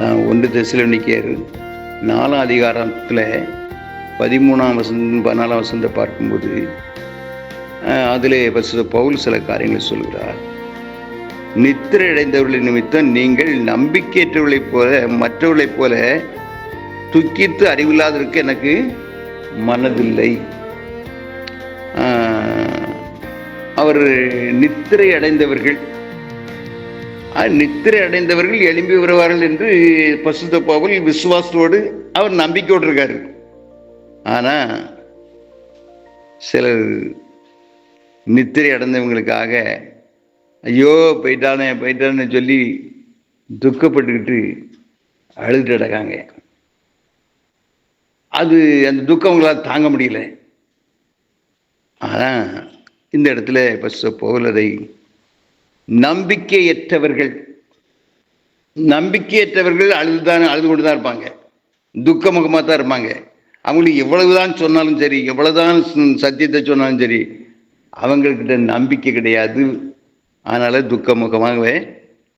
1 தெசலோனிக்கேயர் 4ஆம் அதிகாரத்தில் 13ஆம் வசனம் 14ஆம் வசனத்தை பார்க்கும்போது அதிலே பரிசுத்த பவுல் சில காரியங்களை சொல்கிறார். நித்திரை அடைந்தவர்களின் நிமித்தம் நீங்கள் நம்பிக்கையற்றவர்களைப் போல மற்றவர்களைப் போல துக்கித்து அறிவில்லாததற்கு எனக்கு மனதில்லை. அவர் நித்திரை அடைந்தவர்கள் எழும்பி வருவார்கள் என்று பரிசுத்த பவுல் விசுவாசத்தோடு அவர் நம்பிக்கையோடு இருக்காரு. ஆனா சிலர் நித்திரை அடைந்தவங்களுக்காக ஐயோ போயிட்டானே சொல்லி துக்கப்பட்டுக்கிட்டு அழுதுட்டு கிடக்காங்க. அது அந்த துக்கம் அவங்களால் தாங்க முடியல. ஆனால் இந்த இடத்துல பரிசுத்த பவுல் அதை நம்பிக்கையற்றவர்கள் அழுது கொண்டு தான் இருப்பாங்க, துக்கமுகமாக தான் இருப்பாங்க. அவங்களுக்கு எவ்வளவுதான் சொன்னாலும் சரி, எவ்வளவுதான் சத்தியத்தை சொன்னாலும் சரி, அவங்கக்கிட்ட நம்பிக்கை கிடையாது. அதனால துக்கமுகமாகவே